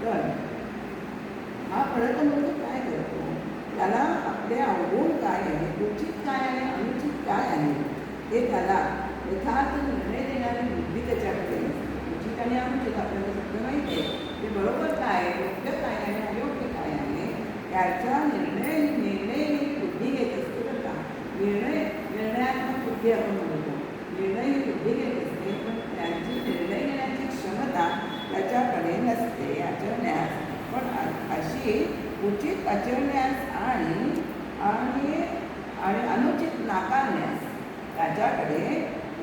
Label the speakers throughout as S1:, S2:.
S1: तर हा फळतमूर्ख काय करतो, त्याला आपले अवगुण काय आहे, उचित काय आहे, अनुचित काय आहे हे त्याला यथार्थ निर्णय देणारी बुद्धी त्याच्याकडे उचित आणि अनुचित आपल्याला सगळं माहिती आहे ते बरोबर काय आहे, योग्य काय आहे, अयोग्य काय आहे याचा निर्णय ही बुद्धी घेत असते. बरं का, निर्णयात्मक बुद्धी आपण म्हणतो, निर्णय ही बुद्धी घेत असते, पण त्यांची निर्णय घेण्याची क्षमता त्याच्याकडे नसते आचरण्यास. पण अशी उचित आचरण्यास आणि अनुचित नाकारण्यास त्याच्याकडे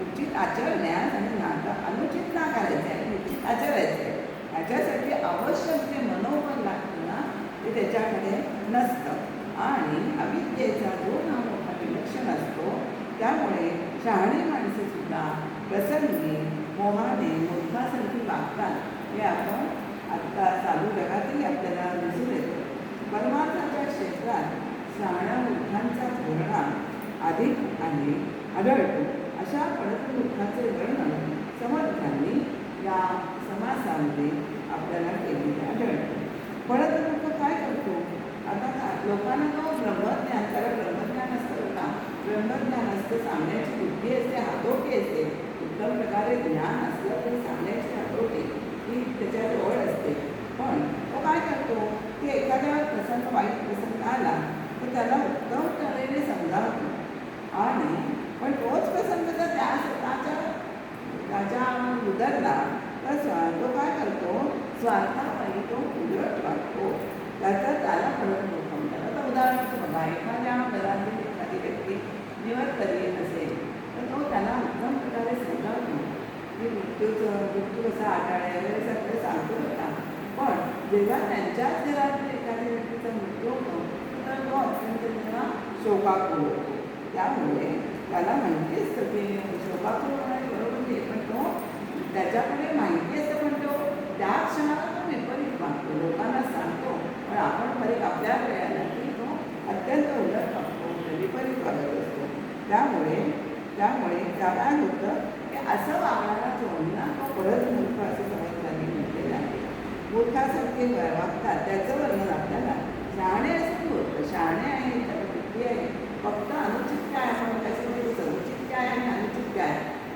S1: उचित आचरण्यास आणि अनुचित नाकारायचे आणि उचित आचरायचे याच्यासाठी आवश्यक जे मनोबल लागतं ना ते त्याच्याकडे नसतं. आणि अविद्येचा जो हा मोठा विलक्षण असतो त्यामुळे शहाणी माणसे सुद्धा प्रसंगी मोहाने मूर्खासारखी वागतात. हे आपण आत्ता चालू जगातही आपल्याला दिसून येतं. परमार्थाच्या क्षेत्रात शहाण्या मूर्खांचा धोरणा अधिक आढळतो. अशा पडतमूर्खाचे वर्णन समर्थांनी या समासामध्ये आपल्याला केलेले आढळते. पडतमूर्ख काय करतो, आता लोकांना तो ब्रह्मज्ञान, त्याला ब्रह्मज्ञान असतं का, ब्रह्मज्ञान असतं, सांगण्याची बुद्धी असते, हातोटी असते, उत्तम प्रकारे ज्ञान असलं तरी सांगण्याची हातोटी ही त्याच्याजवळ असते. पण तो काय करतो की एखाद्या प्रसंग, वाईट प्रसंग आला तर त्याला उत्तम तऱ्हेने समजावतो आणि पण तोच प्रसंग जर त्याच्या उदरला तर तो काय करतो, स्वार्थापायी तो उलट वाटतो. त्याला फरक नको म्हणतात. आता उदाहरणार्थ बघा, एखाद्या घरातील एखादी व्यक्ती निवर्तनीय असेल तर तो त्याला उत्तम प्रकारे समजावतो की मृत्यू कसा हाताळायचा वगैरे सगळं सांगतो होता. पण जेव्हा त्यांच्याच घरातील एखाद्या व्यक्तीचा मृत्यू होतो तर तो अत्यंत त्याला शोकाकुल होतो. त्यामुळे त्याला माहिती असतं की शोकाकुल होणारी बरोबर नाही, पण तो त्याच्याकडे माहिती असतं पण तो त्या क्षणाला तो विपरीत वागतो, लोकांना सांगतो, पण आपण फरक आपल्या वेळेला की तो अत्यंत उलट वागतो, विपरीत वागत असतो. त्यामुळे काय होतं की असं वागणारा जोडणा तो परत मूर्ख असं समजताना म्हटलेलं आहे. मूर्खासारखे वागतात त्याचं वर्णन आपल्याला शहाणे असून होतं. शहाणे आहे, त्याला बुद्धी आहे, फक्त अनुचित काय आपण त्याच्यामध्ये समुचित काय आणि अनुचित काय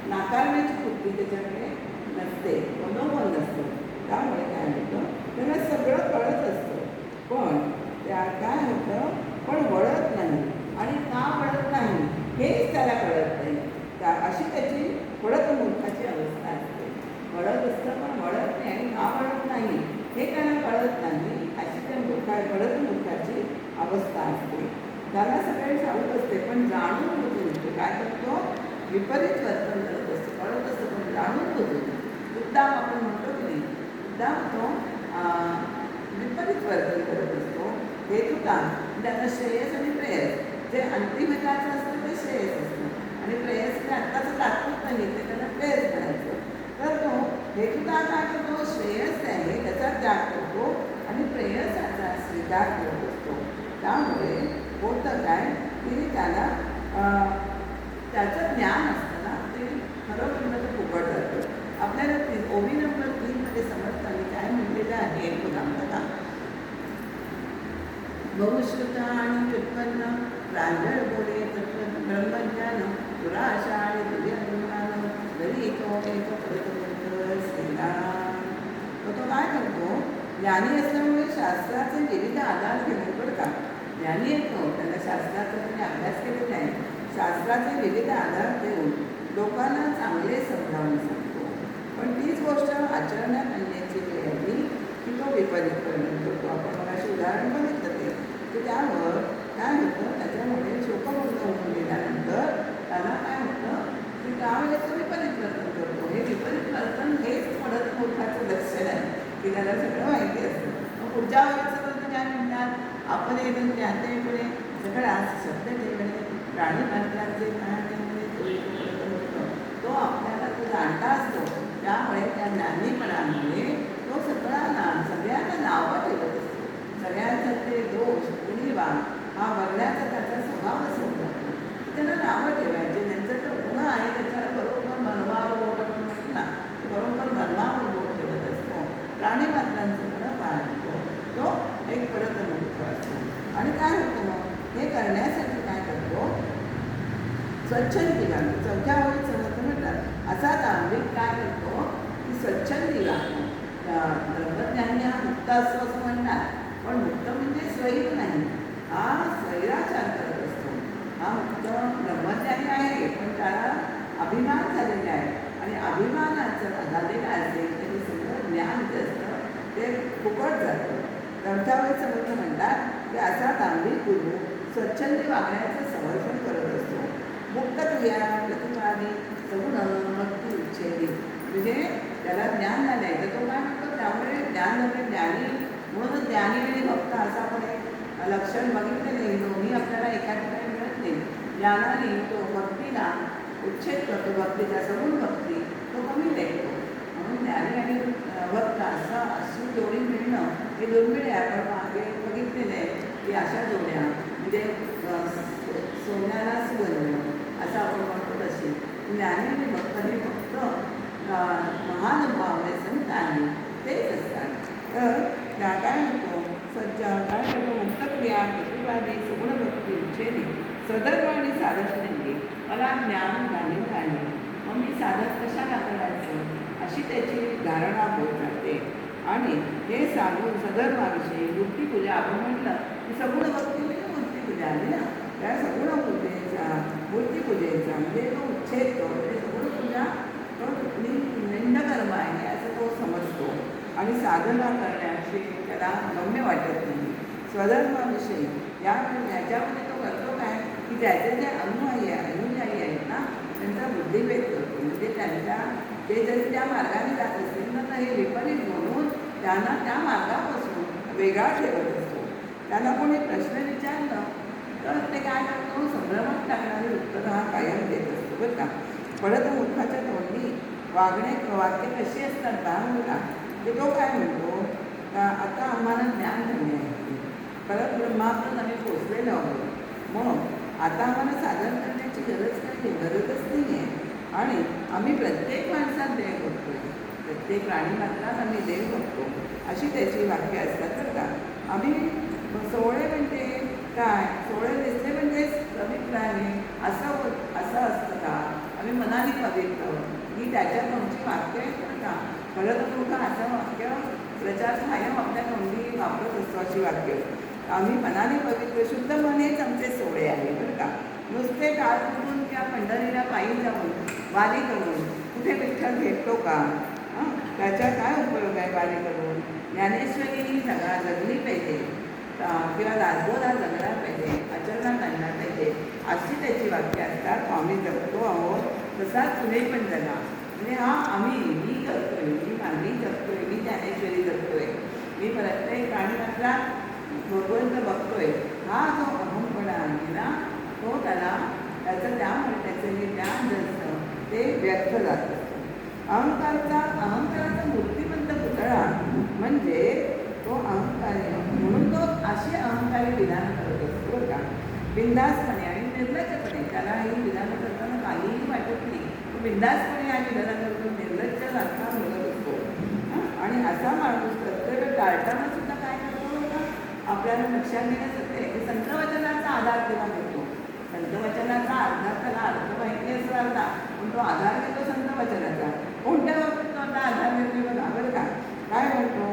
S1: नाकारण्याची बुद्धी त्याच्याकडे नसते, मनोबल नसतं. त्यामुळे काय होतं, त्याला सगळं कळत असतं पण त्या काय होतं पण वळत नाही. आणि का वळत नाही हेच त्याला कळत नाही. अशी त्याची पडतमूर्खाची अवस्था असते. वळत असतं पण वळत नाही आणि का वळत नाही हे त्याला कळत नाही. अशी त्या पडतमूर्खाची अवस्था असते. त्याला सगळे ठाऊक असते पण जाणून बुजून काय करतो, विपरीत वर्तन करत असतो. कळत असतं पण जाणून बुजून मुद्दाम आपण म्हणतो की नाही, मुद्दाम तो विपरीत वर्तन करत असतो. हेतुता त्याला श्रेयस आणि प्रेयस, जे अंतिम हिताचं असतं ते श्रेयस असतं आणि प्रेयस ते आत्ताचं तात्पुरतं नाही, ते त्याला प्रेयस करायचं. तर तो हेतुता काय करतो, श्रेयस आहे त्याचा त्याग करतो आणि प्रेयसाचा स्वीकार करत असतो. त्यामुळे होतं काय की त्याला त्याचं ज्ञान असतं ना ते खरं म्हणलं तर फुकट जातं. आपल्याला ओवी नंबर 3 मध्ये समर्थांनी काय म्हटलेलं आहे बघा बघा, बहुश्रुता आणि व्युत्पन्न प्रांजळ बोले तत्व ब्रह्मज्ञान दुराशा आणि दिव्यज्ञान जरी तो एक श्रीराम. तो काय करतो, ज्ञानी असल्यामुळे शास्त्राचे विविध आधार घेऊन बरं का, ज्ञानी येतो त्याला शास्त्राचा त्याने अभ्यास केलेला आहे, शास्त्राचे विविध आधार देऊन लोकांना चांगले समजावून सांगतो. पण तीच गोष्ट आचरणात आणण्याची वेळ आली की तो विपरीत परिणाम करतो. आपण अशी उदाहरण बघितलं ते की त्यावर काय होतं, त्याच्यामुळे शोकभंग होऊन गेल्यानंतर त्याला काय होतं की त्यावेळेस विपरीत वर्तन करतो. हे विपरीत वर्तन हेच पडतमूर्खाचं लक्षण आहे की त्याला सगळं माहिती असतं. मग पुढच्या वर्षाचं काय म्हणतात, आपण एकदम ज्ञाते पुढे सगळं शब्द ठेवणे प्राणी मात्रांचे तो आपल्याला तो जाणता असतो. त्यामुळे त्या ज्ञानीपणामुळे तो सगळ्यांना नावं ठेवत असतो. सगळ्यांचा ते दोष उणीवा हा बघण्याचा त्याचा स्वभाव असतो. त्याला नावं ठेवायचे, त्यांचं तर गुण आहे त्याच्याला बरोबर मनवावर बोट म्हटलं ना, बरोबर मनवावर बोट ठेवत असतो. प्राणी मात्रांचं पण स्वच्छंदी वागणं. ब्रह्मज्ञानी हा मुक्त असतो असं म्हणतात, पण मुक्त म्हणजे स्वैर नाही, हा स्वैराचार करत असतो. हा मुक्त ब्रह्मज्ञानी आहे, पण त्याला अभिमान झालेला आहे, आणि अभिमानाचं झालेला असेल तरी सगळं ज्ञान जे असतं ते फुकट जातं. ग्रंथावळी समर्थ म्हणतात की असा तांबी गुरु स्वच्छंदी वागण्याचं समर्थन करत असतो. मुक्त क्रिया प्रतिपादी सगुण भक्ती उच्छेदी, म्हणजे त्याला ज्ञान झालं आहे तर तो काय म्हणतो, त्यामुळे ज्ञान झालं ज्ञानी, म्हणून ज्ञानी आणि भक्त असं आपण एक लक्षण बघितलेलं आहे. दोन्ही आपल्याला एका ठिकाणी मिळत नाही. ज्ञानाने तो भक्तीला उच्छेद करतो, भक्तीचा सगुण भक्ती तो कमी लेखतो. म्हणून ज्ञानी आणि भक्त असं अशी जोडी मिळणं हे दुर्मिळ आहे. आपण मागे बघितलेलं आहे की अशा जोड्या म्हणजे सोन्याला सुवर्ण असं आपण म्हणतो, तशी ज्ञानी आणि भक्त हे फक्त महानुभाव संत आहे तेच असतात. तर त्या काय म्हणतो, सज्जा काय म्हणतो, मुक्त क्रिया प्रतिपादी सगुण भक्ती उच्छेदी सदर्भ आणि साधक नेमके मला ज्ञान जाणीव झाली, मग मी साधक कशाला करायचं अशी त्याची धारणा होत राहते. आणि हे सांगून सदर्भाविषयी मूर्तीपूजा आपण म्हटलं की सगुण भक्ती म्हणजे मूर्तीपूजा आली ना, त्या सगुण पूजेचा मूर्तीपूजेचा म्हणजे तो उच्छेद तो म्हणजे सगुण पूजा तो निंदकर्म आहे असं तो समजतो, आणि साधना करण्याची त्याला गम्य वाटत नाही. स्वधर्माविषयी याच्यामध्ये तो करतो काय की ज्याचे जे अनुयायी आहेत ना त्यांचा बुद्धिभेद करतो, म्हणजे त्यांच्या ते जरी त्या मार्गाने जात असतील ना तर हे विपरीत म्हणून त्यांना त्या मार्गापासून वेगळा ठेवत असतो. त्यांना कोणी प्रश्न विचारलं तर ते काय करतो, संभ्रमात टाकणारे उत्तर हा कायम देत असतो बरं का. पडत मूर्खाच्या तोंडी वाक्य कशी असतात का बघा, की तो काय म्हणतो, आता आम्हाला ज्ञान झाले आहे, परत ब्रह्मापर्यंत आम्ही पोचलेलो आहोत, मग आता आम्हाला साधन करण्याची गरजच नाही आहे, आणि आम्ही प्रत्येक माणसात देव बघतोय, प्रत्येक प्राणी मात्रात आम्ही देव बघतो, अशी त्याची वाक्य असतात बरं का. आम्ही सोहळे म्हणजे काय, सोहळे दिसले म्हणजे पवित्र आहे असं असतं का, आम्ही मनाने पवित्र ही त्याच्यात आमची वाक्य आहेत बरं का. खरं तर तुमचं असं वाक्य प्रचार कायम आपल्या तोंडी वापरत असतो, अशी वाक्य. आम्ही मनाने पवित्र शुद्ध मनेच आमचे सोहळे आहे बरं का. नुसते काळ कुठून किंवा पंढरीला पायी जाऊन वारी करून कुठे विठ्ठल भेटतो का, त्याचा काय उपयोग आहे वारी करून. ज्ञानेश्वरी ही जगली पाहिजे किंवा दासबोधा जगला पाहिजे, आचरणात आणला पाहिजे, अशी त्याची वाक्य असतात. आम्ही जगतो आहोत तसाच तुम्ही पण जगा, म्हणजे मी करतोय, मी जगतोय, मी ज्ञानेश्वरी जगतोय, मी प्रत्येक प्राणी मात्रात भगवंत बघतोय, हा जो अहमपणा आहे ना तो त्याचं त्यामुळे त्याचं हे ज्ञान असतं ते व्यर्थ जात असतं. अहंकाराचा मूर्तिमंत पुतळा म्हणजे तो अहंकारी, म्हणून तो अशी अहंकारी विधान करत असतो बरं का. बिंदासपणे आणि निर्लज्जपणे, त्याला ही विधानं करताना काहीही वाटत नाही, तो बिंदासपणे या विधानं करतो, निर्लज्ज सारखा बोलत असतो. आणि असा माणूस कर्तव्य टाळताना सुद्धा काय करतो बघा, आपल्याला लक्षात घेण्याचं आहे की संतवचनाचा आधार तेव्हा घेतो. संतवचनाचा आधार त्याला अर्थ माहिती असं अर्धा, पण तो आधार घेतो संतवचनाचा. कोणत्या बाबतीत तो आता आधार घेतो बघा बरं का. काय म्हणतो,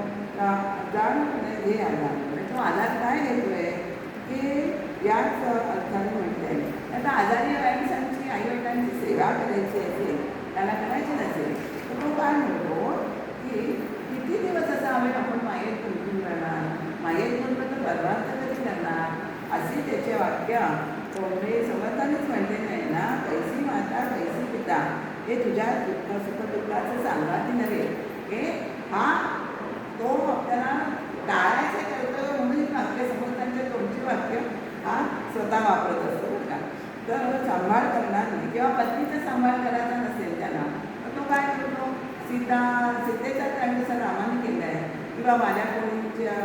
S1: जाणून हे आधार, तो आधार काय घेतोय की याच अर्थाने म्हणते आता आजारी माणसांची आईवडिलांची सेवा करायची असेल, त्याला करायची नसेल तर तो काय म्हणतो की किती दिवस असं आपण मायेत गुंतून राहणार, मायेत गुंतून तर बर्बाद कधी करणार, अशी त्याचे वाक्य कोणते समर्थानेच म्हणलेलं आहे ना. कैसी माता कैसी पिता, हे तुझ्या सुखदुःखाचं सांगाती नव्हे, हे तो आपल्याला टाळायचं कर्तव्य म्हणून ही वाक्य समर्थांच्या तोंडची वाक्य हा स्वतः वापरत असतो बरं का. तर सांभाळ करणार नाही किंवा पत्नीचा सांभाळ करायचा नसेल त्याला तर तो काय करतो, सीतेचा त्याग जसा रामाने केला आहे किंवा माझ्या कोणीच्या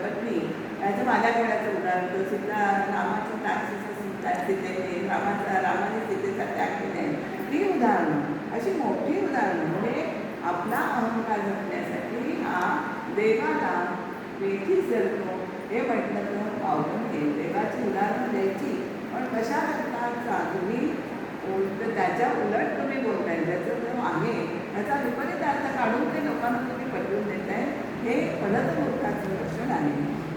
S1: पत्नी याचं माझ्या घराचं उदाहरण, सीता रामाचं त्याग सीतेने रामाने सीतेचा त्याग केला आहे, ती उदाहरणं अशी मोठी उदाहरणं. म्हणजे आपला अहंकार जपण्यासाठी हा देवाला वेठीच धरतो हे म्हटलं तर पावलं नाही. देवाची उदाहरणं द्यायची पण कशा करता तुम्ही त्याच्या उलट तुम्ही बोलताय, ज्याचं जो आहे त्याचा विपरीत अर्थ काढून काढून ते लोकांना तुम्ही पटवून देत आहे, हे पलतमूर्खाचं लक्षण आहे.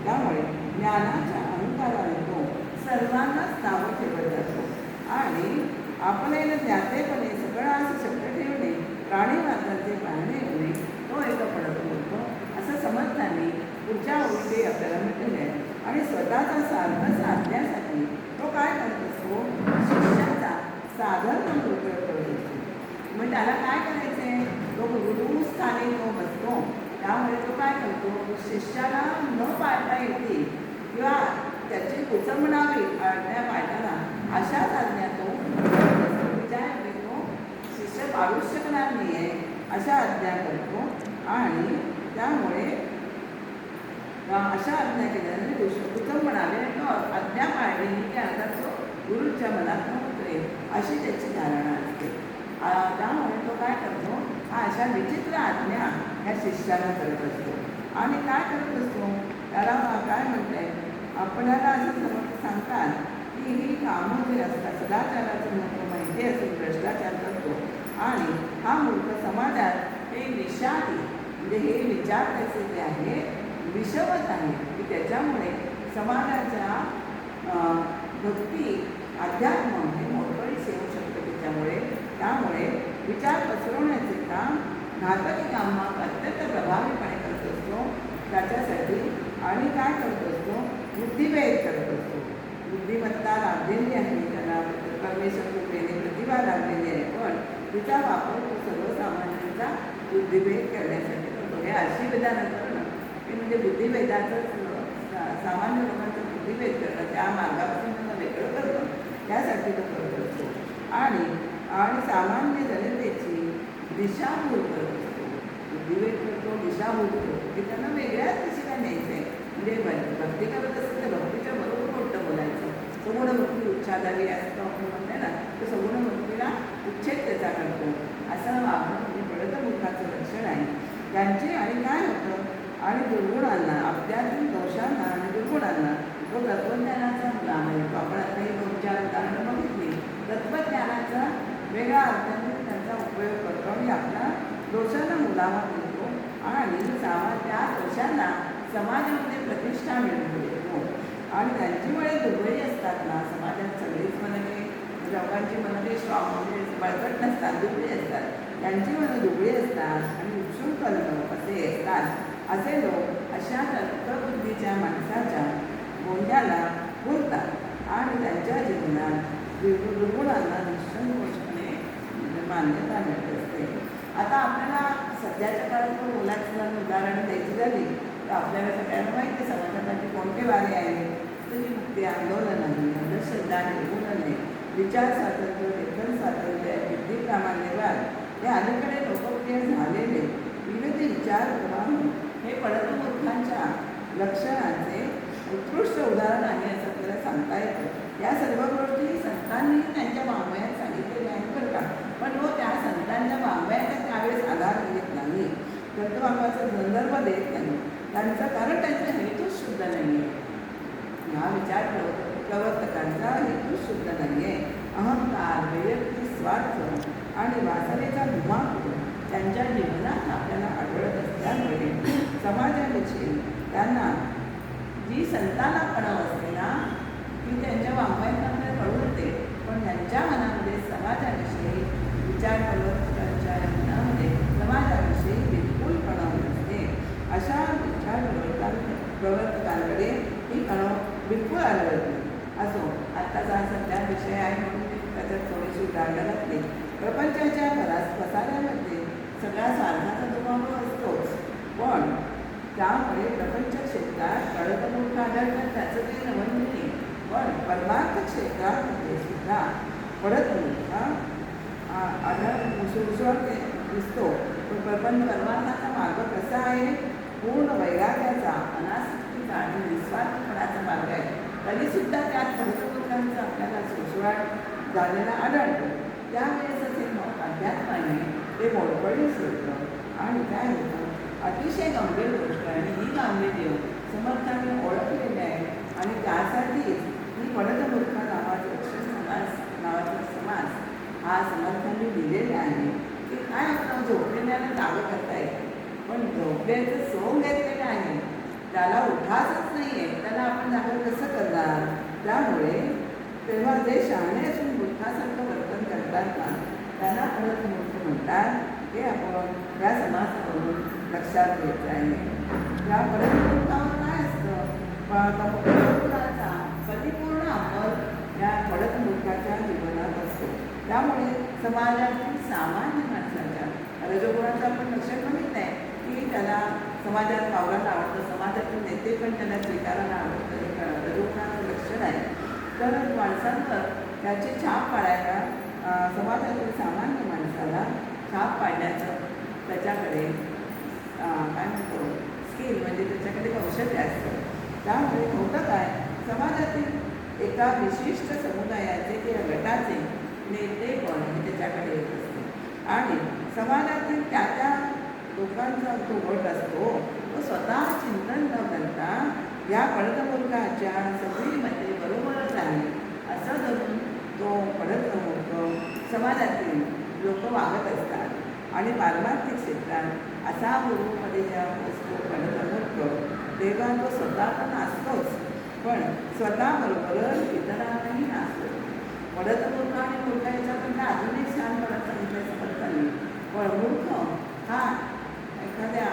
S1: त्यामुळे ज्ञानाच्या अहंकाराने तो सर्वांनाच नावं ठेवत जातो आणि आपल्याला ज्ञातेपणे सगळं असं शब्द ठेवणे, प्राणी मात्रांचे पाहणे होणे, तो एक पलतमूर्ख असं समजताना पुढच्या ओळीचे आपल्याला म्हटलेले आहे. आणि स्वतःचा सार्थ साधण्यासाठी तो काय करत असतो, शिष्याचा साधन म्हणून उपयोग करत असतो. मग त्याला काय करायचं आहे, तो गुरुस्थानी तो बसतो. त्यामुळे तो काय करतो, शिष्याला न पाळता येतील किंवा त्याची कुचंबणावी आज्ञा पाळताना अशाच आज्ञा तो विचार तो शिष्य पाळू शकणार नाही आहे अशा आज्ञा करतो. आणि त्यामुळे अशा आज्ञा केल्याने कुचंबणावे किंवा आज्ञा पाळली की अर्थात तो गुरुच्या मनात उतरेल अशी त्याची धारणा असते. त्यामुळे तो काय करतो, हा अशा विचित्र आज्ञा ह्या शिष्याला करत असतो. आणि काय करत असतो, त्याला काय म्हणते, आपल्याला असं सांगतात की ही कामं जे असतात, सदाचाराचं महत्त्व माहिती असून भ्रष्टाचार करतो आणि हा मूर्ख समाजात हे विषादी म्हणजे हे विचार त्याचे जे आहे विषमत आहे की त्याच्यामुळे समाजाच्या भक्ती अध्यात्म हे मोडकळीस येऊ शकतं त्यामुळे विचार पसरवण्याचे काम घातकी कामात अत्यंत प्रभावीपणे करत असतो त्याच्यासाठी. आणि काय करत असतो, बुद्धिभेद करत असतो. बुद्धिमत्ता लाभलेली आहे त्याला, परमेश्वर कृपेने प्रतिभा लाभलेली आहे, पण तिचा वापर तो सर्वसामान्यांचा बुद्धिभेद करण्यासाठी करतो. हे अशी विधानं करणं हे म्हणजे बुद्धिभेदाचं सामान्य लोकांचं बुद्धिभेद करणं, त्या मार्गापासून त्यांना वेगळं करणं, त्यासाठी तो करत असतो. आणि सामान्य जनतेची दिशाभूल करत असतो. बुद्धिभेद करतो, दिशाभूल करतो की त्यांना वेगळ्याच दिशेला न्यायचं आहे. म्हणजे भक्ती करत असेल तर भक्तीच्या बरोबर मोठं बोलायचं. सगुण भक्ती उच्छादावी असतं आपण म्हणते ना, तर सगुण भक्तीला उच्छेद त्याचा करतो असं वागणं म्हणजे पलतमूर्खाचं लक्षण आहे त्यांचे. आणि काय होतं, आणि दुर्गुणांना, अध्यात्मिक दोषांना आणि दुर्गुणांना तो तत्त्वज्ञानाचा मुलामा येतो. आपण आता ही 2-4 उदाहरणं बघितली. तत्त्वज्ञानाचा वेगळ्या अर्थाने त्यांचा उपयोग करतो आणि आपला दोषांना मुलामा मिळतो आणि त्या दोषांना समाजामध्ये प्रतिष्ठा मिळवून देतो. आणि त्यांची मने दुर्बळी असतात ना, समाजात सगळीच मनके, लोकांची मनके स्ट्रॉंग म्हणजे बळकट नसतात, दुबळी असतात. त्यांची मनं दुबळी असतात आणि उत्सुक असे असतात. असे लोक अशा तर्कबुद्धीच्या माणसाच्या गोंड्याला बोलतात आणि त्यांच्या जीवनात दुर्गुणांना निश्चितपणे मान्यता मिळत असते. आता आपल्याला सध्याच्या काळात मुलाचं उदाहरण द्यायची झाली तर आपल्याला सगळ्यांना माहिती आहे समाजासाठी कोणते वारे आहेत. स्त्रीमुक्ती आंदोलन आहे, अंधश्रद्धा निर्मूलन आहे, विचार स्वातंत्र्य, लेखन स्वातंत्र्य, बुद्धी प्रामाण्यवाद, हे अलीकडे लोकप्रिय झालेले विविध विचार प्रवाह हे पलतमूर्खांच्या लक्षणांचे उत्कृष्ट उदाहरण आहे असं आपल्याला सांगता येतं. या सर्व गोष्टी संतांनी त्यांच्या वाङ्मयात सांगितलेल्या आहेत बरं का, पण तो त्या संतांच्या वाङ्मयाचा त्यावेळेस आधार घेत नाही, तत्त्ववादाचा संदर्भ देत नाही. त्यांचं कारण त्यांचा हेतूच शुद्ध नाही आहे. हा विचार प्रवर्तकांचा हेतूच शुद्ध नाही आहे. अहंकार, वैयक्तिक स्वार्थ आणि वासनेचा धुमाकूळ त्यांच्या जीवनात आपल्याला आढळत असल्यामुळे समाजाविषयी त्यांना जी संतांना कळव असते ना, ती त्यांच्या वाङ्मयात आपल्याला कळून येते, पण त्यांच्या मनामध्ये समाजाविषयी विचार प्रवर्तकांच्या मनामध्ये समाजाविषयी बिलकुल कळव नसते. अशा विचार प्रवर्तकांकडे ही कळव बिलकुल आढळत नाही. असो, आत्ताचा सध्या विषय आहे म्हणून मी त्याच्यात थोडीशी उदाहरणं घातली. प्रपंचाच्या पसाऱ्यामध्ये सगळ्या स्वार्थाचा दुभाव असतोच, पण त्यामुळे प्रपंच क्षेत्रात पलतमूर्ख आढळतात त्याचं काही नवल नाही. पण परमार्थ क्षेत्रामध्ये सुद्धा पलतमूर्ख सुसवते दिसतो. पण परमार्थाचा मार्ग कसा आहे, पूर्ण वैराग्याचा, अनासक्तीचा आणि निस्वार्थपणाचा मार्ग आहे. तरीसुद्धा त्यात पलतमूर्खांचा आपल्याला सुसवाट झालेला आढळतो. त्यावेळेसच हे मग अध्यात्माने ते मोडकळीस होतं आणि काय होतं, अतिशय गंभीर गोष्ट आहे आणि ही गांभीर्य समर्थांनी ओळखलेले आहे. आणि त्यासाठीच ही पलतमूर्ख नावाचा समास हा समर्थांनी दिलेला आहे की काय आपण झोपलेल्याला जागं करता येत पण झोपेचं सोंग घेतलेलं आहे, त्याला उठासच नाही आहे, त्याला आपण जागा कसं करणार? त्यामुळे तेव्हा जे शहाणे असून मूर्खासारखं वर्तन करतात ना, त्यांना परत मूर्ख म्हणतात. हे आपण या समासावरून लक्षात घ्यायचं आहे. या परत मूर्खावर काय असतं? परमेश्वराचा परिपूर्ण अंमल या पडत मूर्खाच्या जीवनात असतो. त्यामुळे समाजातील सामान्य माणसाच्या रजोगुणाचं आपण लक्षात बघितलं आहे की त्याला समाजात वावरायला आवडतं, समाजातील नेते पण त्याला स्वीकारायला आवडतं. हे रजोगुणाचं लक्षण आहे. तर माणसांवर त्याची छाप पाडायला, समाजातील सामान्य माणसाला छाप पाडण्याचं त्याच्याकडे काय म्हणतो स्किल, म्हणजे त्याच्याकडे कौशल्य असतं. त्यामुळे होतं काय, समाजातील एका विशिष्ट समुदायाचे किंवा गटाचे नेतेपण हे त्याच्याकडे येत असते आणि समाजातील त्या लोकांचा तो गट असतो, तो स्वतः चिंतन न करता या पडतमूर्खाच्या सगळी मते बरोबरच आहे असं धरून तो पडतमूर्ख समाजातील लोक वागत असतात. आणि पारमार्थिक क्षेत्रात असा गुरुमध्ये जेव्हा असतो पडतमूर्ख, तेव्हा तो स्वतः तर नाचतोच, पण स्वतःबरोबरच इतरांनाही नाचतो. पडतमूर्ख आणि मूर्ख याच्यापर्यंत अजून एक छान परत सांगितलं समजताना, पण मूर्ख हा एखाद्या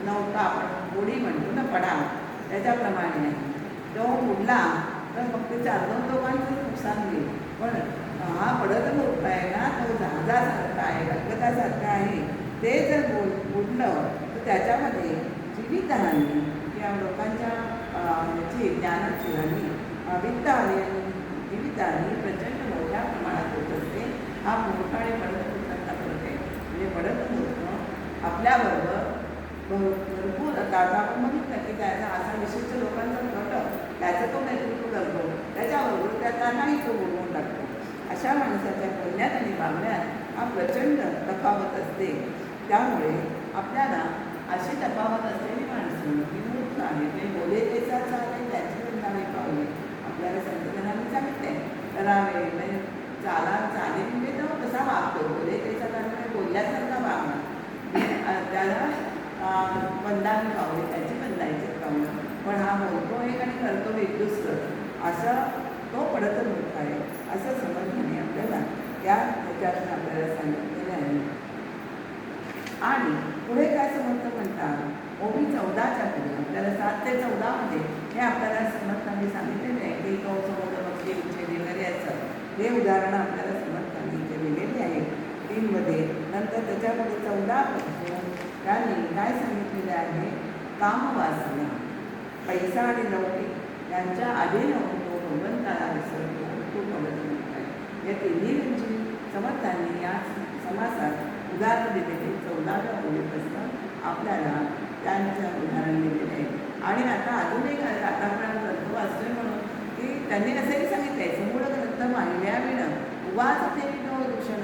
S1: नौका आपण गोडी म्हणतो ना, पडा, त्याच्याप्रमाणे आहे. तो बुडला तर मग ते 4-2 लोकांचं नुकसान होईल. पण हा पडतमूर्ख आहे ना, तो जहाजासारखा आहे, गलगतासारखा आहे. ते जर बुडलं तर त्याच्यामध्ये जीवितहानी किंवा लोकांच्या याची ज्ञानाची हानी, वित्तहानी आणि जीवितहानी प्रचंड मोठ्या प्रमाणात होत असते. हा मूर्ख आणि पडतमूर्खांचा फरक आहे. म्हणजे पडतमूर्ख आपल्याबरोबर भरपूर, आता आपण बघितलं की त्याचा असा विशिष्ट लोकांचा गट त्याचं तो नेतृत्व करतो, त्याच्याबरोबर त्यांनाही तो बोलवून टाकतो. अशा माणसाच्या बोलण्यात आणि वागण्यात हा प्रचंड तफावत असते. त्यामुळे आपल्याला अशी तफावत असलेली माणसं ही मूर्ख आहे, ते बोले तेचा चाले त्याची बंधावे पावले. आपल्याला संतजनांनी सांगितले करावे, म्हणजे चाले म्हणजे तो कसा वागतो, बोले तेचा चाले बोलल्यासारखा वागणार, त्याला बंधावी पावले, त्याची बंधायची पावलं. पण हा बोलतो एक आणि करतो एक दुसरं, असं तो पडतमूर्ख आहे असं समजण्याने आपल्याला त्याच्यातून आपल्याला सांगितलेले आहे. आणि पुढे काय समजतं म्हणतात, ओवी 14च्या पुढे आपल्याला 7 ते 14 मध्ये हे आपल्याला समजताना सांगितलेले आहे की तो समुद्र भक्ती उच्चेली वगैरे असं हे उदाहरणं आपल्याला समजताना इथे दिलेली आहे 3 मध्ये. नंतर त्याच्यामध्ये 14 पासून त्यांनी काय सांगितलेले आहे, कामवासना, पैसा आणि लौकिक यांच्या अधीन होऊन तो भगवंताला विसरतो, तो पडतमूर्ख आहे. या तिन्ही समजताना या समासात उदाहरण दिलेले 14व्या ओळीपासून आपल्याला त्यांचं उदाहरण दिलेले आहे. आणि आता अजून एक आतापर्यंत ग्रंथ वाचतोय म्हणून की त्यांनी असंही सांगितलं आहे, समूळ ग्रंथ मांडल्या विणं उवाच ते दूषण.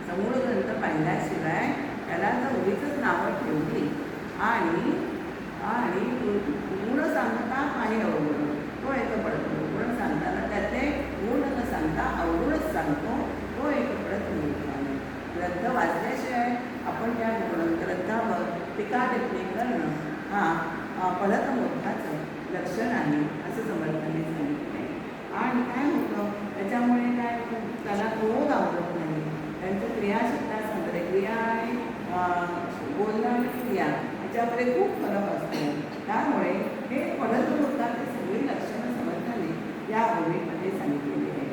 S1: समूळ ग्रंथ पाहिल्याशिवाय त्याला जर उगीचच नावं ठेवली आणि गुण सांगता आहे अवगुण, तो एक पडतो. गुण सांगताना त्याचे गुण न सांगता अवगुणच सांगतो, तो एक पडतमूर्ख आहे. ग्रंथ वाचल्याशिवाय आपण त्या ग्रंथावर टीका टिप्पणी करणं हा पडतमूर्खाचं लक्षण आहे असं समर्थांनी सांगितलं आहे. आणि काय होतं त्याच्यामुळे, काय होतं, त्याला क्रोध आवडत नाही. त्यांच्या क्रियाशब्दासंदर्भ क्रिया आणि बोलणं आणि क्रिया याच्यामध्ये खूप फरक असतो. त्यामुळे हे पडतमूर्खाचे सगळी लक्षणं समर्थांनी या ओळीमध्ये सांगितलेली आहे.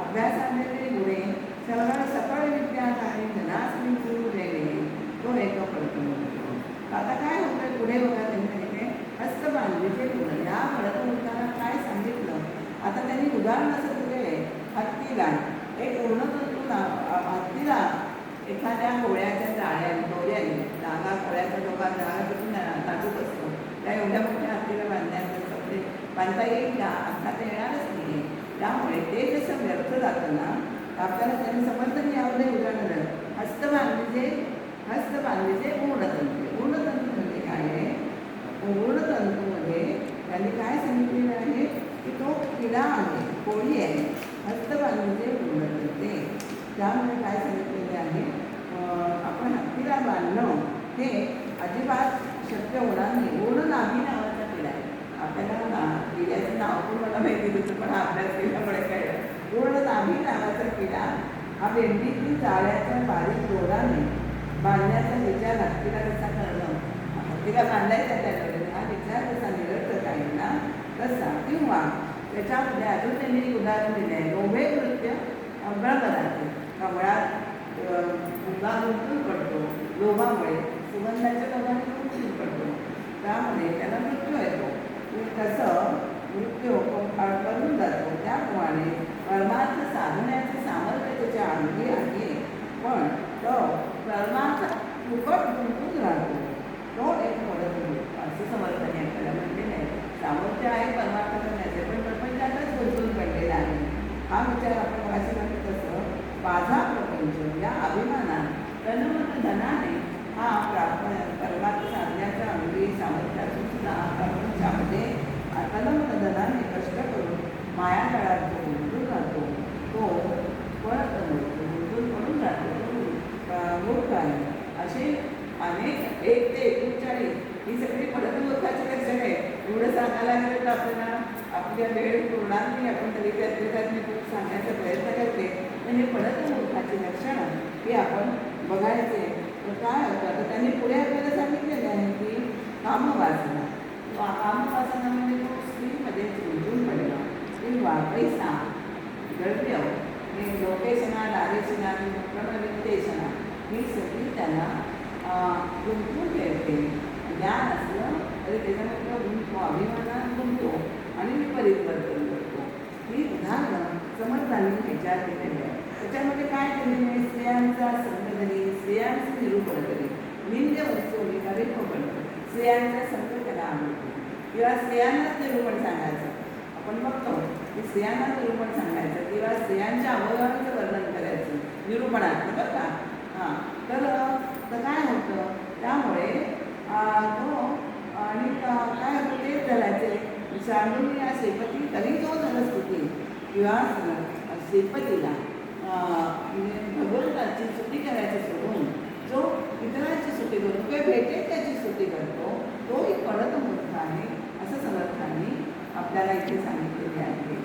S1: अभ्यासाने गुणे सरळ सकळ विद्या आणि धनासनी गुरु देणे, तो एक पडतमूर्ख. आता काय होतं पुढे बघा, त्यांनी इथे हस्तबांधीचे गुण या पडतमूर्खाला काय सांगितलं. आता त्यांनी उदाहरण असं दिलेलं आहे, हत्तीला एक ऊर्णतंतू, हत्तीला एखाद्या कोळ्याच्या दोऱ्याने धागा, कोळ्याचा दोघा धागा किती नाजूक असतो, त्या एवढ्या मोठ्या हत्तीला बांधण्याचं कपडे बांधता येईल का? आता ते येणारच नाही. त्यामुळे ते जसं व्यर्थ जातं ना, आपल्याला त्यांनी समर्थन यावं उदाहरण. हस्तबांधीचे ऊर्णतंतू. ऊर्णतंतू म्हणजे काय आहे, ऊर्णतंतूमध्ये त्यांनी काय सांगितलेलं आहे की तो किडा आहे, कोळी आहे. हस्तबांधीचे ऊर्णतंतू, त्यामुळे काय सांगितलेले आहे, आपण नाभिद्वार बांधणं हे अजिबात शक्य होणार नाही. पूर्ण नाभी नावाचा किडा आहे. आपल्याला किड्याचं नाव पण मला माहिती होतं, पण हा अभ्यास केल्यामुळे कळलं. पूर्ण नाभी नावाचा किडा हा भेंडीतील जाळ्याच्या बारीक दोराने बांधण्याचा विचार हत्तीला कसा करणं, हत्तीला बांधायचा त्याकडे हा विचार कसा निरर्थक आहे ना तसा, किंवा त्याच्यामध्ये अजून त्यांनी एक उदाहरण दिले आहे. लोभे कृत्य अवघड करायचे. कमळात फुगा गुंतून पडतो, लोभामुळे सुगंधाच्या लोभाने गुंतून पडतो, त्यामध्ये त्याला मृत्यू येतो. तसं मृत्यू करून जातो. त्याप्रमाणे परमार्थ साधण्याचे सामर्थ्य त्याच्या अंगी आहे, पण तो परमार्थ फुकट गुंतून राहतो. तो एक मदत होईल असं समर्थन आपल्याला म्हणलेलं आहे. सामर्थ्य आहे परमार्थ करण्याचे, पण प्रपंचातच गुंतून पडलेला आहे. हा विचार आपण असे म्हणतो तसं माझा प्रपंच या अभिमानात तन्मन धनाने हा परमार्थ साधण्याचा अंगी सामर्थ्य असून सुद्धा प्रपंचामध्ये तन्मन धनाने कष्ट करून माया काळात जो गुंतून राहतो तो परत गुंतून पडून राहतो, मूर्ख आहे. असे अनेक 1 ते 39 ही सगळी पडत मूर्खाची लक्षणं आहे. एवढं सांगायला गेलं तर आपल्याला आपल्या वेळ पुरणार नाही. आपण तरी त्यातली खूप सांगण्याचा प्रयत्न करते. पण हे पडत मूर्खाची लक्षणं ही आपण बघायचे. तर काय होतं, तर त्यांनी पुढे आपल्याला सांगितलेलं आहे की कामवासना. कामवासना म्हणजे तो स्त्रीमध्ये गुंतून पडला किंवा पैसा, द्रव्य, लोकेशना, दारेशना, वित्तेशना ही सगळी त्याला गुंतवून ठेवते. ज्ञान असलं तरी त्याच्यानंतर गुंततो, अभिमानात गुंततो आणि विपरीत वर्तन करतो. ही उदाहरणं समर्थांनी विचार केलेले आहे. त्याच्यामध्ये काय केलेले, स्त्रियांचा संगधनी, स्त्रियांचं निरूपण करेल, निंद्य वस्तू निरूपण, स्त्रियांचा संघ त्याला आवडतो किंवा स्त्रियांनाच निरूपण सांगायचं. आपण बघतो की स्त्रियांना निरूपण सांगायचं किंवा स्त्रियांच्या अवयवांचं वर्णन करायचं निरूपणात, बरं का. हां, तर काय होतं त्यामुळे तो आणि काय होतं तेच झाल्याचे सांडून या श्रीपती तरी जो धनस्तुती किंवा श्रीपतीला म्हणजे भगवंताची स्तुती करायची सोडून जो इतरांची स्तुती करतो किंवा भेटेल त्याची स्तुती करतो तोही पडत मूर्ख आहे असं समर्थांनी आपल्याला इथे सांगितलेले आहे.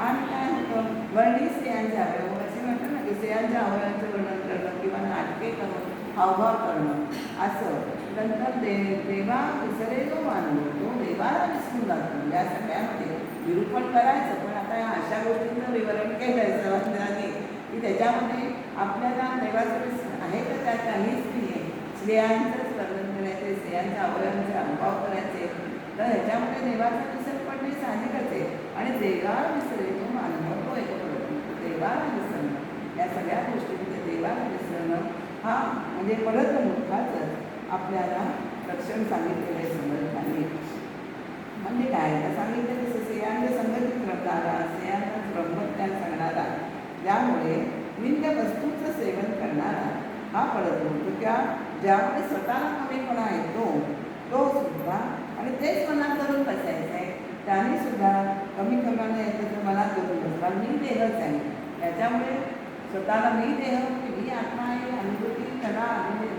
S1: आणि काय होतं, वर्णी स्त्रियांचे अवयव असे म्हणतात ना की स्त्रियांच्या अवयवांचं वर्णन करणं किंवा नाटके करून हावभाव करणं असं. नंतर देवा विसरे जो मानव तो देवाला विसरून जातो. या सगळ्यामध्ये निरूपण करायचं, पण आता या अशा गोष्टींचं विवरण केलं आहे सर्वांनी की त्याच्यामध्ये आपल्याला देवाचं आहे तर त्यात काहीच नाही आहे. स्त्रियांचंच वर्णन करायचे, स्त्रियांच्या अवयवांचे अनुभव करायचे, तर ह्याच्यामध्ये देवाचा विसर पडणे साहजिकच आहे. आणि देवाला विसरे तो मानव तो एक पडतो. देवाला विसरणं या सगळ्या गोष्टींमध्ये देवाला विसरणं हा म्हणजे पडत मूर्खाचंच आपल्याला लक्षण सांगितलेलं आहे समर्थांनी. म्हणजे काय तर सांगितलं तसं स्त्रियांचे संगतीत रमणारा, स्त्रियांनाच ब्रह्मज्ञान सांगणारा, ज्यामुळे नित्य वस्तूंचं सेवन करणारा हा पडत मूर्ख किंवा ज्यामुळे स्वतःला कमीपणा येतो तो सुद्धा, आणि तेच मनात धरून बसायचं आहे, त्याने सुद्धा कमी कमानं येतं तर मनात धरून बसला मी देहच आहे. त्याच्यामुळे स्वतःला मी देह मी आत्मा आहे अनुभूती त्याला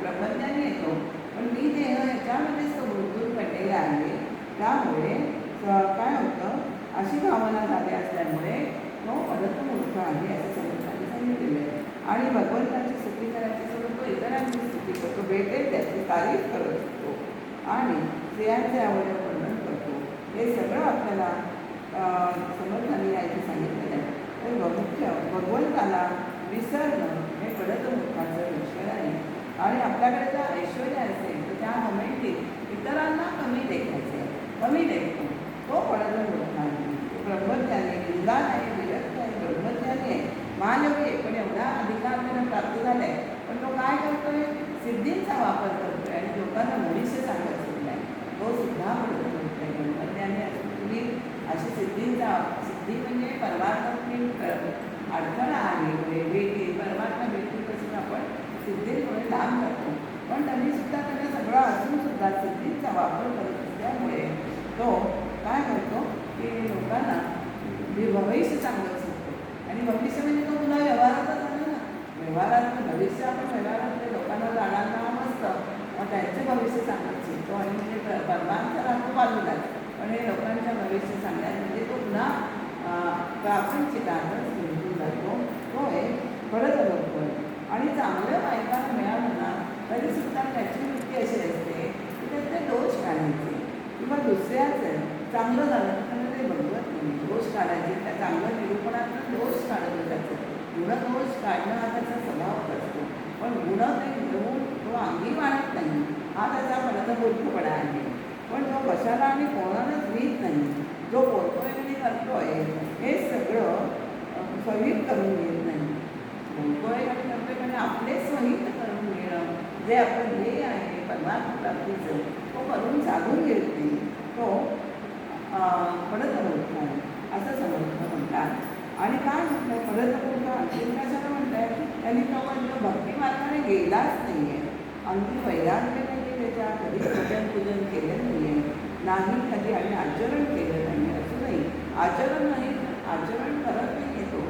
S1: ब्रह्मज्ञानी येतो, पण मी देह ह्याच्यामध्येच तो गुंतून पडलेला आहे. त्यामुळे काय होतं, अशी भावना झाली असल्यामुळे तो पडत मूर्ख आहे असं समर्थांनी सांगितलेलं आहे. आणि भगवंताची स्तुती करायची सोडून तो इतरांची स्तुती करतो, भेटेल त्याची तारीफ करत असतो आणि स्त्रियांचे अवयव वर्णन करतो. हे सगळं आपल्याला समर्थांनी यायचं सांगितलेलं आहे. तर मुख्य भगवंताला विसरणं हे पडत मूर्खाचं लक्षण आहे. आणि आपल्याकडे जर ऐश्वर्य असेल तर त्या मोमेंटीत इतरांना कमी देखायचे, कमी देखतो तो पडत मूर्ख आहे. ब्रह्मज्ञानी निंदा आहे, विरक्त आहे, ब्रह्मज्ञानी आहे, महायोगी आहे, पण एवढा अधिकार त्याला प्राप्त झाला आहे, पण तो काय करतोय, सिद्धींचा वापर करतोय आणि लोकांना मुळीशी सांगत सुटला आहे. तो सुद्धा पडत मूर्ख आहे. ब्रह्मज्ञानी असून तुम्ही अशी सिद्धी म्हणजे परमार्थातली अडथळा आहे, भेटी परमात्मा भेटीपासून आपण सिद्धींमुळे लांब करतो, पण त्यांनी सुद्धा त्यांना सगळं असून सुद्धा सिद्धींचा वापर करत असल्यामुळे तो काय करतो की लोकांना भविष्य सांगत असतो. आणि भविष्य म्हणजे तो पुन्हा व्यवहारातच आला ना, व्यवहारात भविष्य आपण व्यवहारात लोकांना जाणार त्यांचे भविष्य सांगत शिकतो आणि म्हणजे परमार्थ राहतो बाजूलाच, पण हे लोकांच्या भविष्य सांगण्यात म्हणजे तो पुन्हा प्रापंचिकातच गुंतून जातो. तो एक पडत लोक. आणि चांगलं बायकाला मिळालं ना तरी सुद्धा त्याची वृत्ती अशी असते की त्याचे दोष काढायचे किंवा दुसऱ्याचं चांगलं झालं तर ते बघवत नाही, दोष काढायचे. त्या चांगलं निरूपणात दोष काढत जायचं. गुणदोष काढणं हा त्याचा स्वभावच असतो, पण गुण ते घेऊन तो अंगी मानत नाही, हा त्याचा मूर्खपणा आहे. पण तो कशाला आणि कोणालाच भीत नाही. जो बोलतोय आणि करतोय हे सगळं स्वहित करून घेत नाही. बोलतोय आणि करतोय आणि आपले स्वहित करून घेणं जे आपण ध्येय आहे परमार्थ प्राप्तीचं तो करून साधून घेत नाही, तो पडत मूर्ख आहे असं समर्थ म्हणतात. आणि काय म्हटलं पडत मूर्ख आणखी कशाला म्हणताय, त्यांनी तो म्हणजे भक्ती मार्गाने गेलाच नाही आहे, अगदी वैराग्य नाही त्याच्या कधी पूजन केलं नाही आहे, नाही कधी आणि आचरण केलं नाही. असूनही आचरण नाही, आचरण करत नाही येतो,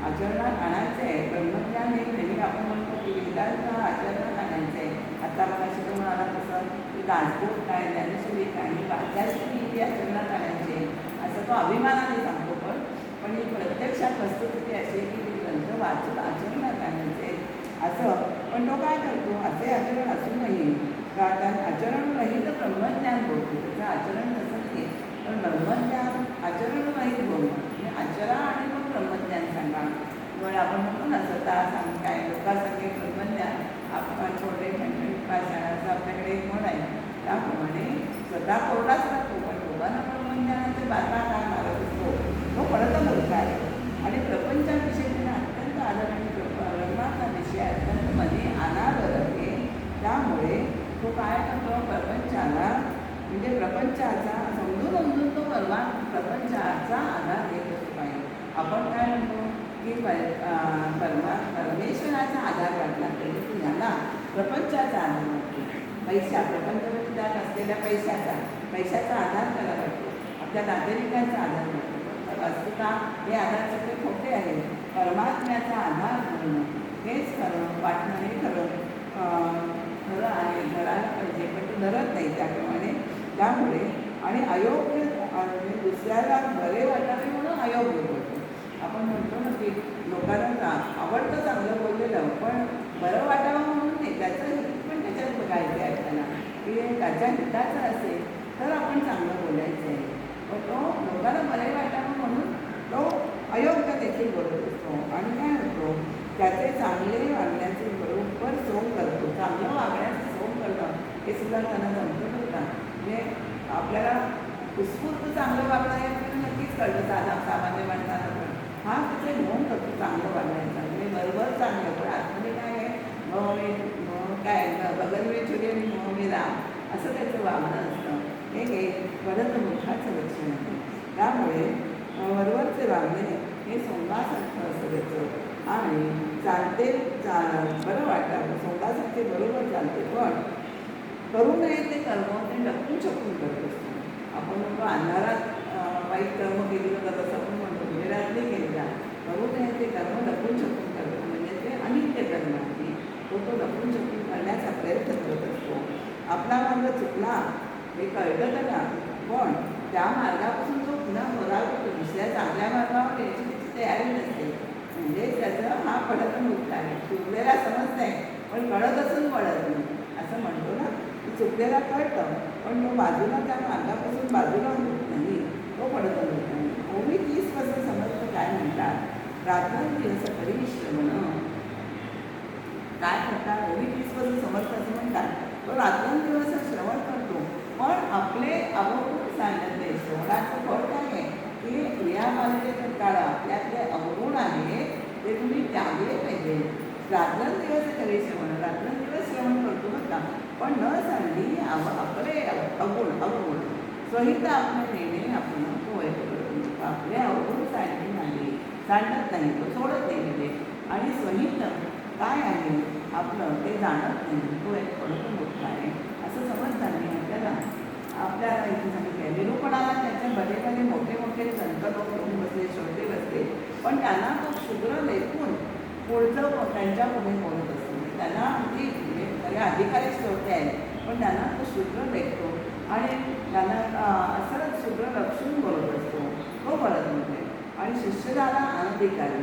S1: आचरणात आणायचं आहे. ब्रह्मज्ञान हे नेहमी आपण म्हणतो की वेदांत आचरणात आणायचं आहे. आता मला शिकून आला तसं की दासबोध काय ज्ञानेश्वरी काय आणि वाच्याची नीती आचरणात आणायची असं तो अभिमानाने सांगतो. पण ही प्रत्यक्षात वस्तुस्थिती अशी की ग्रंथ वाचून आचरणात आणायचे असं. पण तो काय करतो, असे आचरण असूनही कारण आचरण रहित ब्रह्मज्ञान बोलतो. त्याचं आचरण तसं नाही, पण ब्रह्मज्ञान आचरण रहित बोलणं म्हणजे आचरा आणि मग ब्रह्मज्ञान सांगा. मग आपण म्हणतो ना स्वतः सांग काय लोकांसाठी ब्रह्मज्ञान आपण छोटे खंडणीत पाषाणाचं आपल्याकडे एक म्हण आहे, त्याप्रमाणे स्वतः कोरडाच राहतो पण लोकांना ब्रह्मज्ञानाचे बाता काय मारत असतो, तो पडत मूर्ख आहे. आणि प्रपंचाविषयी त्यांना अत्यंत आदर आणि ब्रह्माचा विषय अत्यंत मध्ये अनादर आहे. त्यामुळे तो काय करतो, प्रपंचाला म्हणजे प्रपंचाचा समजून तो प्रपंचाचा आधार घेत असतो आहे. आपण काय म्हणतो की परमेश्वराचा आधार वाटला तरी तुम्हाला प्रपंचाचा आधार वाटतो. प्रपंचविधात असलेल्या पैशाचा आधार त्याला वाटतो, आपल्या नातेवाईकांचा आधार वाटतो. वस्तुता हे आधार सगळे खोटे आहेत. परमात्म्याचा आधार म्हणून हेच खरं वाटणं हे खरं आहे, धरायला पाहिजे, पण तो धरत नाही त्याप्रमाणे. त्यामुळे आणि अयोग्य म्हणजे दुसऱ्याला बरे वाटावे म्हणून अयोग्य बोलतो. आपण म्हणतो ना की लोकांना आवडतं चांगलं बोललेलं, पण बरं वाटावं म्हणून नाही, त्याचं हित पण त्याच्यात बघायचं आहे आपल्याला की त्याच्या हिताचं असेल तर आपण चांगलं बोलायचं आहे. पण तो लोकांना बरे वाटावं म्हणून तो अयोग्य देखील बोलत असतो. आणि काय होतो, त्याचे चांगले वागण्याचे बरोबर सोंग करतो. चांगलं वागण्याचं सोंग करणं हे सुद्धा त्यांना जमतं होतं. म्हणजे आपल्याला उत्स्फूर्त चांगलं वागणं हे आपल्याला नक्कीच कळतं सामान्य माणसाला, पण हा तिथे नोंद करतो चांगलं वागण्याचा म्हणजे बरोबर चांगलं, पण आतमध्ये काय आहे काय बगल में छोटी आणि मी राम असं त्याचं वागणं असतं. हे परत मोठाचं लक्षण आहे. त्यामुळे वरवरचे वागणे हे सोंगासारखं असं त्याचं आणि चालते बरं वाटावं, सोंगासारखे बरोबर चालते, पण करू नये ते कर्म ते लपून छपून करत असतो. आपण म्हणतो अंधारात वाईट कर्म केलेलं तर असं आपण म्हणतो, गुजरात नाही केलेला, करू नये ते कर्म लपून छपून करतो म्हणजे ते अनित्य कर्म आहे, तो लपून छपून करण्याचा प्रयत्न करत असतो. आपला मार्ग चुकला हे कळतं त्याला, पण त्या मार्गापासून जो पुन्हा बरावतो दुसऱ्या चांगल्या मार्गावर यायची त्याची तयारी नसते, म्हणजे त्याचं हा पडत मूर्ख आहे. चुकलेला समजत आहे पण कळत असून पडत नाही असं म्हणतो ना. चुकलेला कळतं पण तो बाजूला त्या मार्गापासून बाजूला होत नाही, तो पडत मूर्ख नाही. ओवी 30 समर्थ काय म्हणतात, रात्रंदिवस परिश्रमण काय करतात. ओवी 30 समर्थ असं म्हणतात, तो रात्रंदिवस श्रवण करतो पण आपले अवगुण सांगत नाही. श्रवणाचं फळ काय आहे की क्रियामालिकेचं काळ आपल्यातले अवगुण आहे ते तुम्ही त्यागले पाहिजे. रात्रंदिवस तरी रात्रंदिवस श्रवण करतो नका, पण न सांगली आपले अवगुण स्वहित आपले नेणे आपण पोहे करतो. आपले अवगुण सांगली नाही, सांगत नाही, तो सोडत नाही म्हणजे. आणि स्वहित काय आहे आपलं ते जाणत नाही, तो एक पडतो मोठा आहे असं समजताना आपल्याला इथे सांगितलं. निरूपणाला त्याच्या बरेपणे मोठे मोठे संत लोक येऊन बसले, श्रोते बसले, पण त्यांना तो शुद्र लेखून पुढचं त्यांच्या पुढे बोलत असतो. त्यांना अगदी म्हणजे खरे अधिकारी श्रोते आहेत, पण त्यांना तो शूद्र लेखतो आणि त्यांना असं शूद्र लक्षून बोलत असतो, तो बोलत नव्हते. आणि शिष्य झाला अनधिकारी,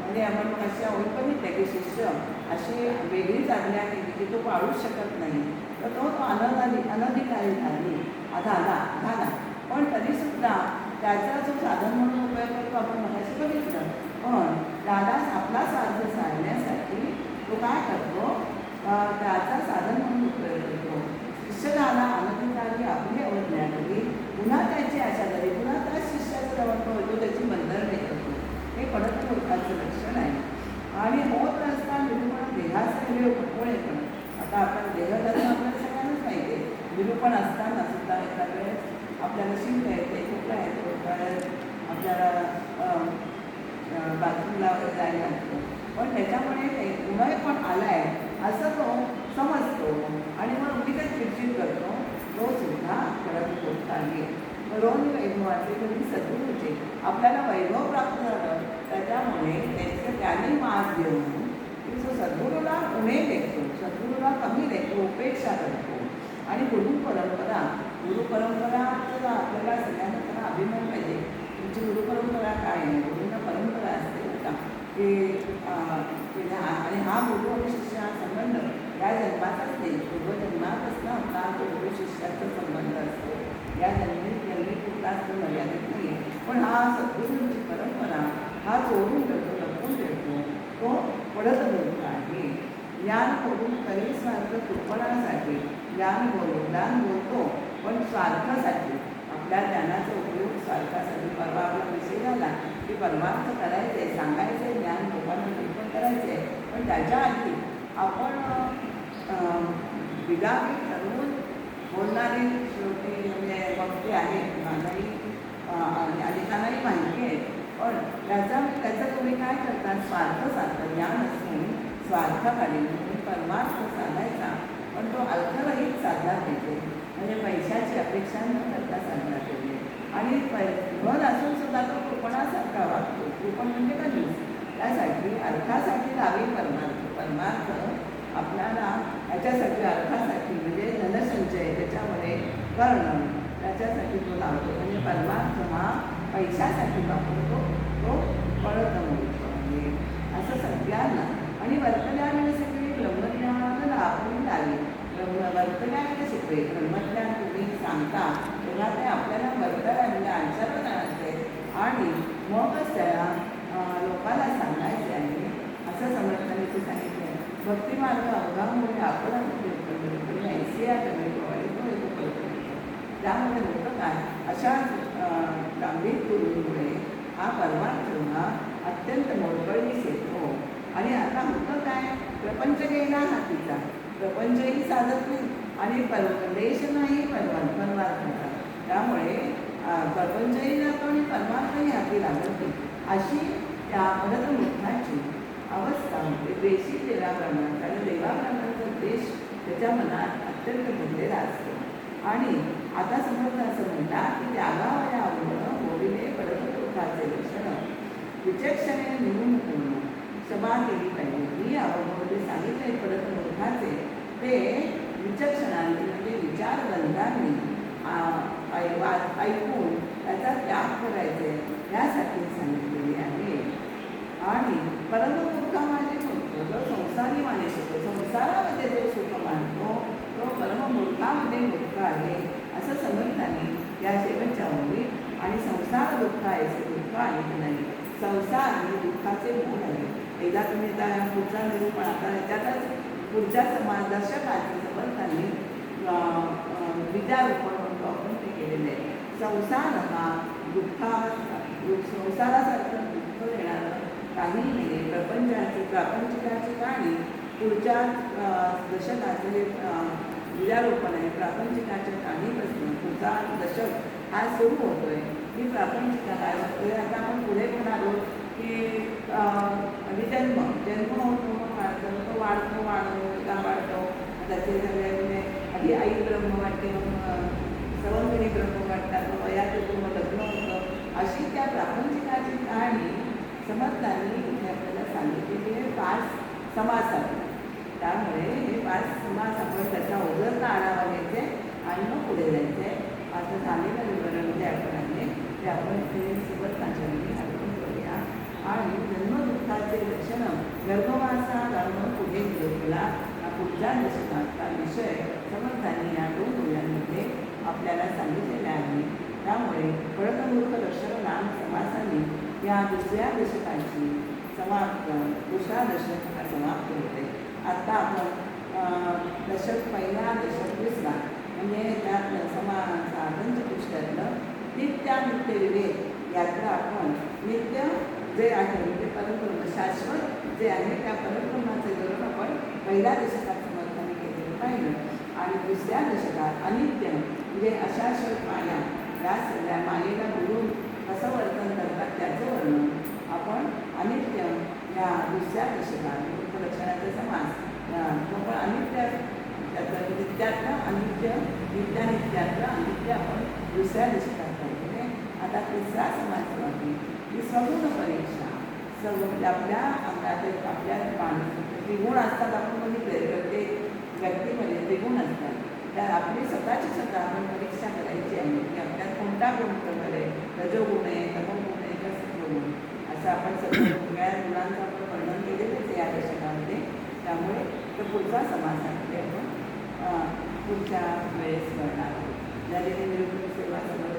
S1: म्हणजे आपण मग अशा ओळखीत की शिष्य अशी वेगळीच आज्ञा केली की तो पाळूच शकत नाही, तर तो अनधिकारी झाला. पण तरीसुद्धा त्याचा जो साधन म्हणून उपयोग करतो आपण मगाशी बघितलं, पण दादा आपला स्वार्थ साधण्यासाठी तो काय करतो, त्याचा साधन म्हणून उपयोग करतो. शिष्य झाला अनधिकारी आपली अवज्ञा केली, पुन्हा त्याची आशा झाली, पुन्हा त्याच शिष्याचं जवळ होतो, त्याची बंधन करतो. हे पडत मूर्खाचं लक्षण आहे. आणि होत असताना निरूपण देहाचं निरूपण पण आता आपण देहधर्म आपल्याला सगळ्यांनाच माहिती आहे. निरूपण असताना सुद्धा एका वेळेस आपल्याला शिंक येते, खोकला येतो, आपल्याला बाथरूमला वगैरे जायला लागतं, पण त्याच्यामुळे उन्हाळी पण आला आहे असं तो समजतो आणि मग उगीच चिडचिड करतो. तो सुद्धा परत होत आहे. रोज वैभवाचे म्हणजे सद्गुरूचे आपल्याला वैभव प्राप्त झालं, त्याच्यामुळे त्याने मार्ग देऊन जो सद्गुरूला उणे लेखतो, सद्गुरूला कमी लेखतो, उपेक्षा करतो. आणि गुरु परंपरा तर आपल्याला सगळ्यांना त्याला अभिमान पाहिजे. तुमची गुरु परंपरा काय आहे? गुरुंना परंपरा असते का की आणि हा गुरु आणि शिष्य हा संबंध या जन्माचाच नाही, पूर्वजन्मापासून आपला गुरु शिष्याचा संबंध असतो. या जन्मी कुठलाच तो मर्यादित नाही. पण हा सद्गुरूंची परंपरा हा चोरून ठेवतो, लपवून ठेवतो, तो पडत मूर्ख आहे. ज्ञान करून तरी स्वार्थ कृपणासाठी ज्ञान बोलतो, पण स्वार्थासाठी. आपल्या ज्ञानाचा उपयोग स्वार्थासाठी. परवा आपला विषय झाला की परमार्थ करायचे, सांगायचे, ज्ञान लोकांना निरूपण करायचे, पण त्याच्या आधी आपण विधावी ठरवून बोलणारी श्रोते म्हणजे वक्ते आहेत, मलाही अनेकांनाही माहिती आहे. पण त्याचं तुम्ही काय करता? स्वार्थ साधता. ज्ञान असून स्वार्थाखाली तुम्ही परमार्थ साधायचा, पण तो अर्थरहित साधला पाहिजे, म्हणजे पैशाची अपेक्षा न करता साधला पाहिजे. आणि धन असून सुद्धा तो कृपणासारखा वागतो. कृपण म्हणजे कंजूस. त्यासाठी अर्थासाठी लावी परमार्थ आपल्याला ह्याच्यासाठी अर्थासाठी म्हणजे धनसंचय त्याच्यामध्ये करणं, त्याच्यासाठी तो लावतो. म्हणजे परमार्थ हा पैशासाठी वापरतो, तो पडत मूर्ख आहे असं सगळ्यांना. आणि वर्तल्याने सगळी ब्रह्मज्ञानाला आपण लावी. वर्तल्याने शिकवे. ब्रह्मज्ञान तुम्ही सांगता तेव्हा ते आपल्याला वर्तल्याने आचरण करायचे आणि मगच त्याला लोकांना सांगायचे आहे असं समर्थाने ते सांगितले. भक्तिमार्ग अवघामुळे आपण ऐसिया त्यामुळे होतं काय, अशा गंभीर गुरूंमुळे हा परमार्थ हा अत्यंत मोडकळीस येतो. आणि आता होतं काय, प्रपंच गेला हातीचा, प्रपंचही साधत नाही आणि देश नाही परमार्थाचा. त्यामुळे प्रपंचही जातो आणि परमार्थही हाती लागत नाही. अशी त्या पदतमुखाची अवस्था होते. देशी देवाकरणाचा आणि देवाकरणाचा देश त्याच्या मनात अत्यंत गुंतलेला असतो. आणि आता समजलं असं म्हणतात की त्यागावयावरून बोलिले पदतमुखाचे लक्षण विचक्षणे निघून करणं क्षमा केली पाहिजे. ही अवबोध सांगितले पदतमुखाचे ते विचक्षणांनी म्हणजे विचारबंधांनी ऐकून त्याचा त्याग करायचे यासाठी सांगितलेले आहे. आणि परममूर्खामध्ये म्हणतो जो संसारी माणूस होतो, संसारामध्ये जो सुख मानतो तो परममूर्खामध्ये मूर्ख आहे असं समजताना या शेवटच्या ओळी. आणि संसार दुःख आहे, दुःख आहे की नाही, संसार हे दुःखाचे मूळ आहे. एकदा तुम्ही त्या पुढचा निरूपण आता त्याच्यातच पुढच्या दर्शकाचे समर्थांनी विद्यारोपण म्हणतो आपण ते केलेले आहे. संसार हा संसारासारखं दुःख देणारं काही नाही. प्रापंचिकाची कहाणी पुढच्या दशकाचे विद्यारोपण आहे. प्रापंचिकाच्या कहाणीपासून पुढचा दशक हा सुरू होतोय की प्रापंचिका काय होतोय. आता आपण पुढे म्हणालो की जन्म होतो, तो वाढतो, त्याचे सगळे आधी आई ब्रह्म वाटते, सवंगिनी ब्रह्म वाटतात, वयात येतो, मग लग्न होतं. अशी त्या प्रापंचिकाची कहाणी समर्थांनी आपल्याला सांगितलेली आहे 5 समासात. त्यामुळे हे 5 समास आपण त्याचा ओझरता आढावा घ्यायचे आणि मग पुढे जायचे. आता झालेलं विवरण जे आपण आहे ते आपण सोबत नाचवणी हलवून करूया. आणि जन्मदुःखाचे लक्षणं गर्भवासाला पुढे गेला हा पुढच्या दशकाचा विषय समर्थांनी या 2 ओव्यांमध्ये आपल्याला सांगितलेला आहे. त्यामुळे कळतमूर्ख लक्षण नाम समासाने या दुसऱ्या दशकाची दुसरा दशक हा समाप्त होते. आता आपण पहिला दशक दुसरा म्हणजे त्यातलं पंचपुष्टातलं नित्यानित्य विवेक यातलं आपण नित्य जे आहे म्हणजे परब्रह्म शाश्वत जे आहे त्या परब्रह्माचे धोरण आपण पहिल्या दशकात समर्थाने केलेलं पाहिलं. आणि दुसऱ्या दशकात अनित्य म्हणजे अशाश्वत माया या सगळ्या मायेला बुडून कसं वर्तन करतात त्याचं वर्णन आपण अनित्य या दुसऱ्या दशकात लक्षणाचा समास तो पण अनित्य त्याचं नित्यातलं अनित्य नित्यानित्यातलं अनित्य आपण दुसऱ्या दशकात पाहिजे. आता तिसरा समास आहे की स्वगुण परीक्षा. म्हणजे आपल्या अंगात आपल्या त्रिगुण असतात. आपण बघितले प्रत्येक व्यक्तीमध्ये त्रिगुण असतात. त्या आपली स्वतः आपण परीक्षा करायची आहे की आपल्यात कोणता गुण प्रकार आहे, रजोगुण आहे, तमोगुण आहे का सत्वगुण, असं आपण सगळ्या गुणांचं आपण वर्णन केलेलंच आहे या दशकामध्ये. त्यामुळे तो पुढचा समासामध्ये आपण पुढच्या वेळेस करणार आहोत. झालेली निरुपण सेवा समोर